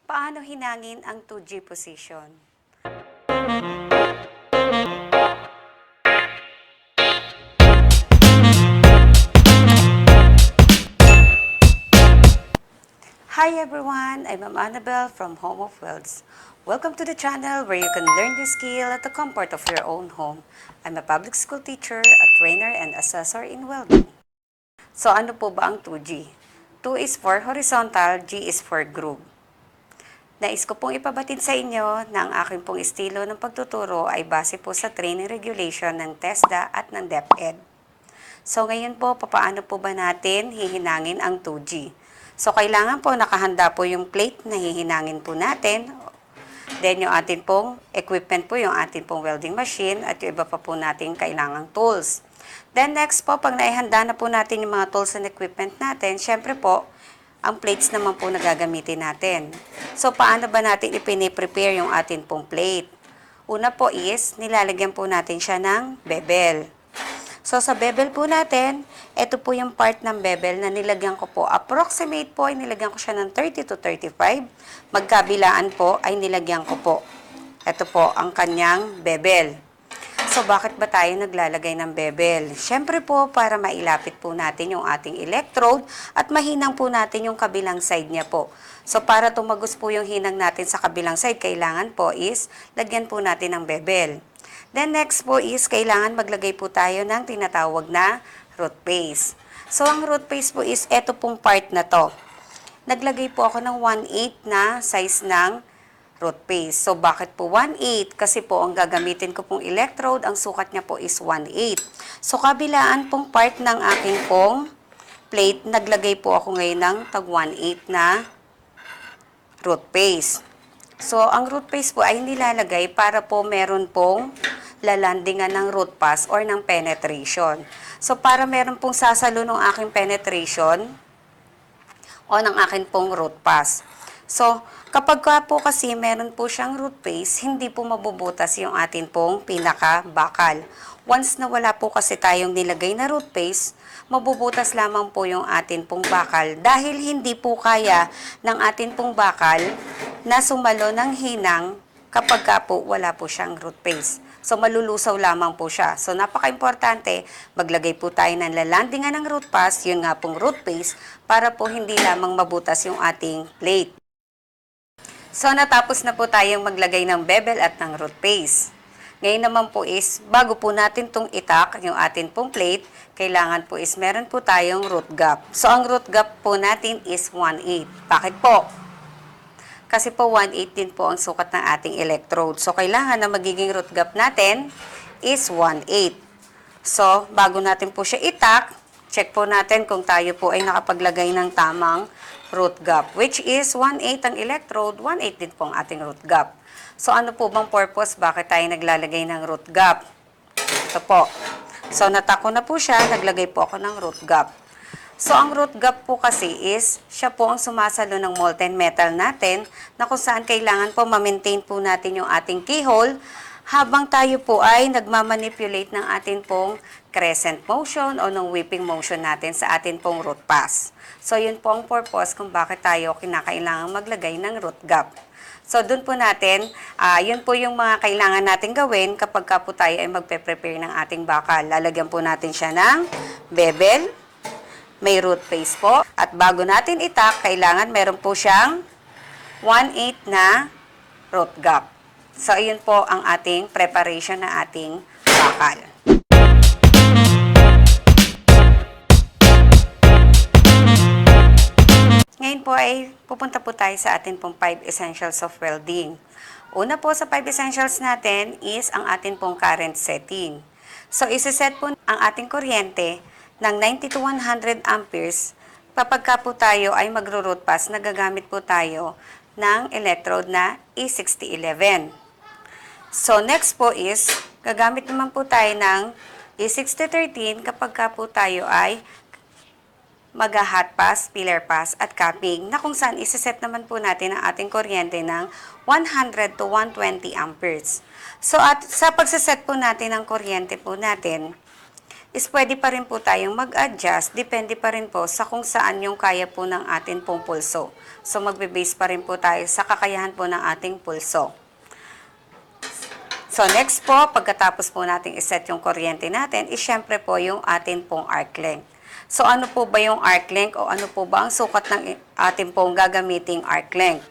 Paano hinangin ang 2G position? Hi everyone, I'm Ma'am Annabelle from Home of Welds. Welcome to the channel where you can learn the skill at the comfort of your own home. I'm a public school teacher, a trainer, and assessor in welding. So ano po ba ang 2G? 2 is for horizontal, G is for groove. Nais ko pong ipabatid sa inyo na ang aking pong estilo ng pagtuturo ay base po sa training regulation ng TESDA at ng DepEd. So ngayon po, paano po ba natin hihinangin ang 2G? So kailangan po nakahanda po yung plate na hihinangin po natin. Then yung atin pong equipment po, yung atin pong welding machine at yung iba pa po natin kailangang tools. Then next po, pag naihanda na po natin yung mga tools and equipment natin, syempre po, ang plates naman po na gagamitin natin. So paano ba natin ipine-prepare yung atin pong plate? Una po is, nilalagyan po natin siya ng bevel. So, sa bevel po natin, ito po yung part ng bevel na nilagyan ko po. Approximate po ay nilagyan ko siya ng 30 to 35. Magkabilaan po ay nilagyan ko po. Ito po ang kanyang bevel. So, bakit ba tayo naglalagay ng bevel? Siyempre po, para mailapit po natin yung ating electrode at mahinang po natin yung kabilang side niya po. So, para tumagos po yung hinang natin sa kabilang side, kailangan po is lagyan po natin ng bevel. Then next po is, kailangan maglagay po tayo ng tinatawag na root paste. So, ang root paste po is, eto pong part na to. Naglagay po ako ng 1/8 na size ng root paste. So, bakit po 1/8? Kasi po, ang gagamitin ko pong electrode, ang sukat niya po is 1/8. So, kabilaan pong part ng aking pong plate, naglagay po ako ngayon ng tag 1/8 na root paste. So, ang root paste po ay nilalagay para po meron pong lalandingan ng root pass or ng penetration. So, para meron pong sasalo ng aking penetration o ng akin pong root pass. So, kapag po kasi meron po siyang root paste, hindi po mabubutas yung atin pong pinaka-bakal. Once na wala po kasi tayong nilagay na root paste, mabubutas lamang po yung atin pong bakal dahil hindi po kaya ng atin pong bakal na sumalo ng hinang kapag po wala po siyang root paste. So, malulusaw lamang po siya. So, napaka-importante, maglagay po tayo ng lalandingan ng root pass, yun nga pong root paste, para po hindi lamang mabutas yung ating plate. So, natapos na po tayong maglagay ng bevel at ng root paste. Ngayon naman po is, bago po natin itong itak, yung atin pong plate, kailangan po is meron po tayong root gap. So, ang root gap po natin is 1/8. Bakit po? Kasi po 1/8 din po ang sukat ng ating electrode. So, kailangan na magiging root gap natin is 1/8. So, bago natin po siya itak, check po natin kung tayo po ay nakapaglagay ng tamang root gap. Which is 1/8 ang electrode, 1/8 din po ang ating root gap. So, ano po bang purpose? Bakit tayo naglalagay ng root gap? Ito po. So, natako na po siya, naglagay po ako ng root gap. So, ang root gap po kasi is, siya po ang sumasalo ng molten metal natin na kung saan kailangan po ma-maintain po natin yung ating keyhole habang tayo po ay nagmamanipulate ng atin pong crescent motion o ng whipping motion natin sa atin pong root pass. So, yun po ang purpose kung bakit tayo kinakailangan maglagay ng root gap. So, dun po natin, yun po yung mga kailangan natin gawin kapag ka po tayo ay magpe-prepare ng ating bakal. Lalagyan po natin siya ng bevel, may root paste po. At bago natin itak, kailangan meron po siyang 1/8 na root gap. So, ayun po ang ating preparation ng ating bakal. Ngayon po ay pupunta po tayo sa atin pong 5 essentials of welding. Una po sa 5 essentials natin is ang atin pong current setting. So, isiset po ang ating kuryente ng 90 to 100 amperes, kapag po tayo ay magro-root pass, nagagamit po tayo ng electrode na E6011. So, next po is, gagamit naman po tayo ng E6013 kapag po tayo ay mag-hot pass, pillar pass, at capping, na kung saan isiset naman po natin ang ating kuryente ng 100 to 120 amperes. So, at sa pagsaset po natin ng kuryente po natin, is pwede pa rin po tayong mag-adjust, depende pa rin po sa kung saan yung kaya po ng atin pong pulso. So magbe-base pa rin po tayo sa kakayahan po ng ating pulso. So next po, pagkatapos po nating iset yung kuryente natin, is syempre po yung atin pong arc length. So ano po ba yung arc length o ano po ba ang sukat ng atin pong gagamiting arc length?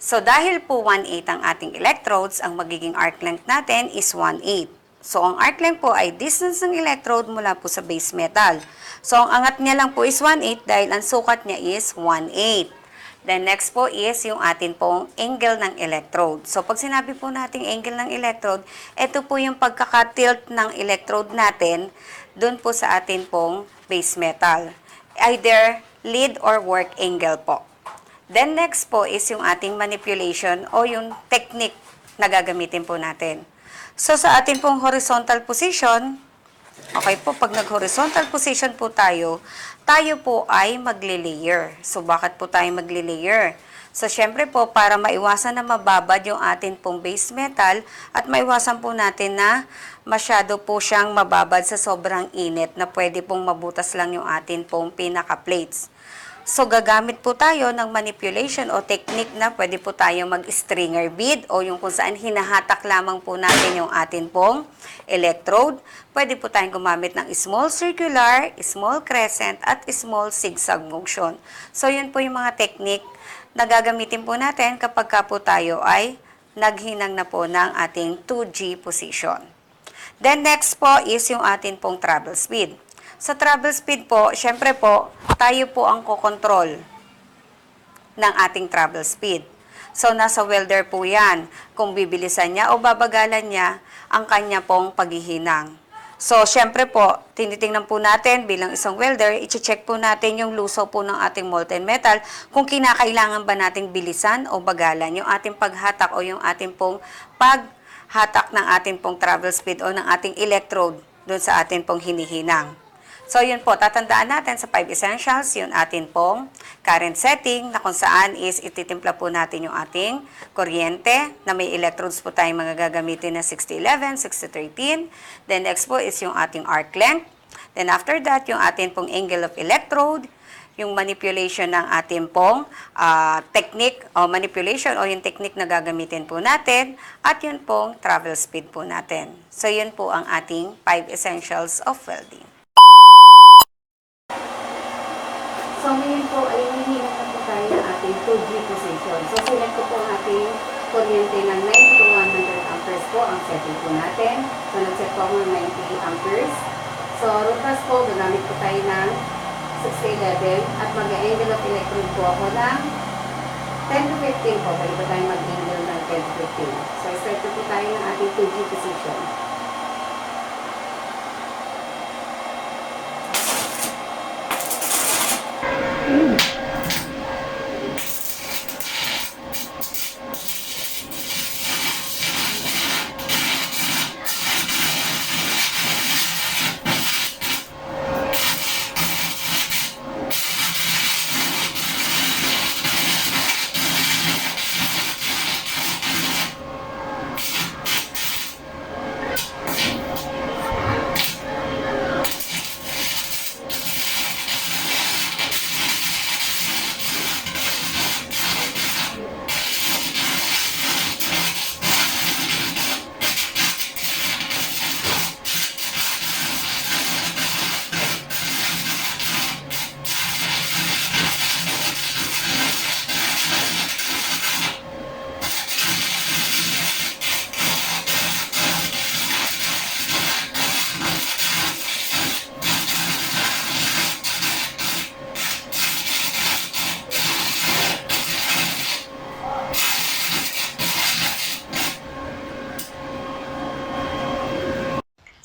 So dahil po 1/8 ang ating electrodes, ang magiging arc length natin is 1/8. So ang arc length po ay distance ng electrode mula po sa base metal. So ang angat niya lang po is 1/8 dahil ang sukat niya is 1/8. Then next po is yung atin pong angle ng electrode. So pag sinabi po nating angle ng electrode, ito po yung pagkakatilt ng electrode natin dun po sa atin pong base metal. Either lead or work angle po. Then next po is yung ating manipulation o yung technique na gagamitin po natin. So sa atin pong horizontal position, okay po, pag nag-horizontal position po tayo po ay magle-layer. So bakit po tayo magle-layer? So syempre po, para maiwasan na mababad yung atin pong base metal at maiwasan po natin na masyado po siyang mababad sa sobrang init na pwede pong mabutas lang yung atin pong pinaka-plates. So, gagamit po tayo ng manipulation o technique na pwede po tayo mag-stringer bead o yung kung saan hinahatak lamang po natin yung atin pong electrode. Pwede po tayong gumamit ng small circular, small crescent, at small zigzag motion. So, yun po yung mga technique na gagamitin po natin kapag ka po tayo ay naghinang na po ng ating 2G position. Then, next po is yung atin pong travel speed. Sa travel speed po, syempre po, tayo po ang kokontrol ng ating travel speed. So, nasa welder po yan. Kung bibilisan niya o babagalan niya ang kanya pong paghihinang. So, syempre po, tinitingnan po natin bilang isang welder, i-check po natin yung lusaw po ng ating molten metal kung kinakailangan ba nating bilisan o bagalan yung ating paghatak o yung ating pong paghatak ng ating pong travel speed o ng ating electrode doon sa ating pong hinihinang. So, yun po, tatandaan natin sa 5 essentials, yung atin pong current setting na kung saan is ititimpla po natin yung ating kuryente na may electrodes po tayong mga gagamitin na 6011, 6013. Then next po is yung ating arc length. Then after that, yung atin pong angle of electrode, yung manipulation ng atin pong technique o manipulation o yung technique na gagamitin po natin at yun pong travel speed po natin. So, yun po ang ating 5 essentials of welding. So, ngayon po ay hinihinag na po tayo ng ating 2G position. So, select ko po ang ating kuryente ng 90 to 100 amperes po ang setting po natin. So, nag-set po ako ng 90 amperes. So, root pass po, gagamit po tayo ng 6011 at mag-angle of electrode po ako ng 10 to 15 po. Pwede po tayo mag-angle ng 10 to 15. So, start po tayo ng ating 2G position.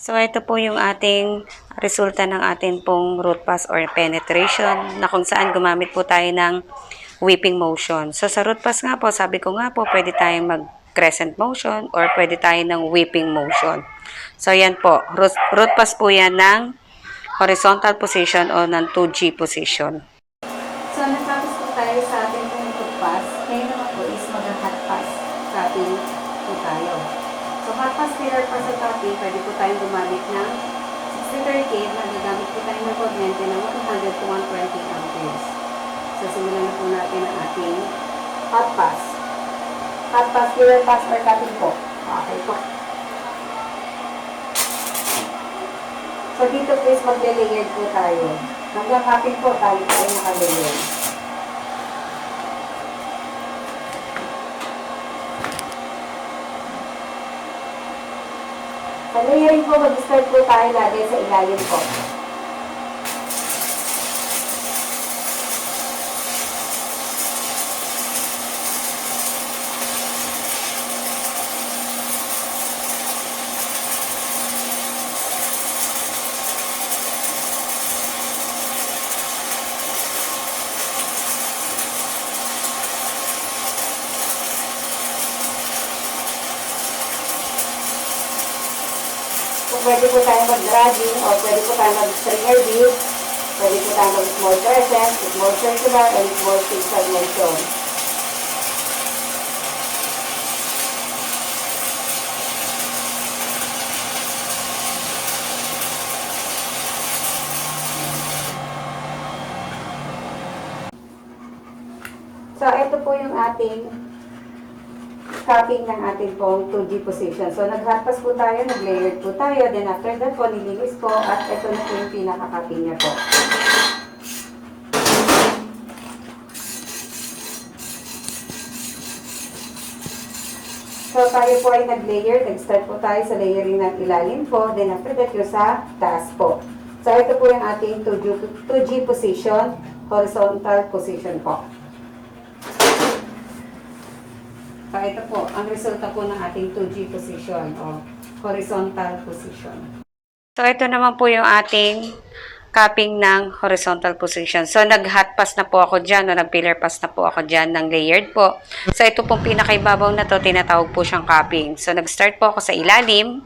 So, ito po yung ating resulta ng ating pong root pass or penetration na kung saan gumamit po tayo ng whipping motion. So, sa root pass nga po, sabi ko nga po, pwede tayong mag-crescent motion or pwede tayo ng whipping motion. So, yan po. Root pass po yan ng horizontal position o ng 2G position. So, natapos po tayo sa ating pong root pass. Ngayon naman po is mag-hot pass sa ating po tayo. So, hot pass, mirror pass at topping, pwede po tayong gumamit ng 6-liter kit, magagamit po tayo ng kuryente ng 100 to 120 amperes. So, simulan na po natin ang ating hot pass. Hot pass, fuel pass, or cutting po. Okay po. So, dito please magle-layered po tayo. Hanggang cutting po tayo naka-layered. Sa layering po, mag-start po tayo lagay sa ilalim po. Pwede po tayo mag-dragging o pwede po tayo mag-stringer bead. Pwede po tayo mag-small crescent, small circular, and small zigzag motion. So, ito po yung ating cupping ng ating pong 2G position. So, nag-hot pass po tayo, nag-layered po tayo, then after that po, nilinis po, at ito na po yung pinaka-cupping niya po. So, tayo po ay nag-layer, nag-start po tayo sa layering ng ilalim po, then after that yung sa taas po. So, ito po yung ating 2G position, horizontal position po. So, ito po, ang resulta po ng ating 2G position o horizontal position. So, ito naman po yung ating cupping ng horizontal position. So, nag-hot pass na po ako dyan o nag-pillar pass na po ako dyan ng layered po. So, ito pong pinakaibabaw na to, tinatawag po siyang cupping. So, nag-start po ako sa ilalim.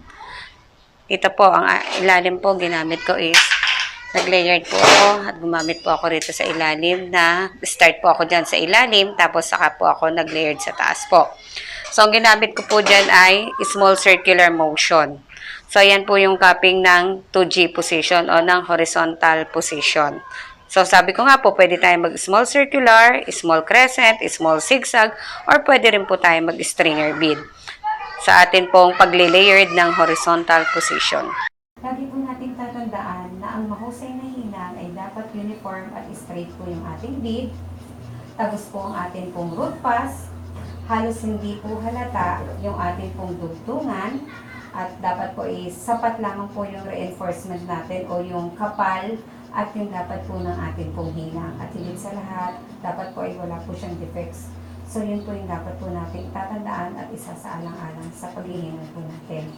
Ito po, ang ilalim po ginamit ko is nag-layered po ako at gumamit po ako rito sa ilalim na start po ako dyan sa ilalim tapos saka po ako nag-layered sa taas po. So, ang ginamit ko po dyan ay small circular motion. So, ayan po yung cupping ng 2G position o ng horizontal position. So, sabi ko nga po, pwede tayo mag-small circular, small crescent, small zigzag, or pwede rin po tayo mag-stringer bead sa atin pong pagle-layered ng horizontal position. Lagi po natin tatandaan na ang mahusay na hinang ay dapat uniform at straight po yung ating bead. Tapos po ang ating pong root pass. Halos hindi po halata yung ating pong dugtungan. At dapat po sapat lamang po yung reinforcement natin o yung kapal at yung dapat po ng ating pong hinang. At higit sa lahat, dapat po ay wala po siyang defects. So yun po yung dapat po natin tatandaan at isasaalang-alang sa paghihinang po natin.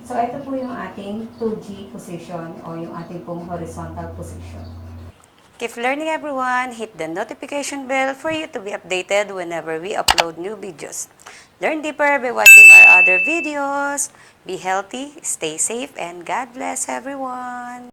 So, ito po yung ating 2G position o yung ating pong horizontal position. Keep learning everyone. Hit the notification bell for you to be updated whenever we upload new videos. Learn deeper by watching our other videos. Be healthy, stay safe, and God bless everyone.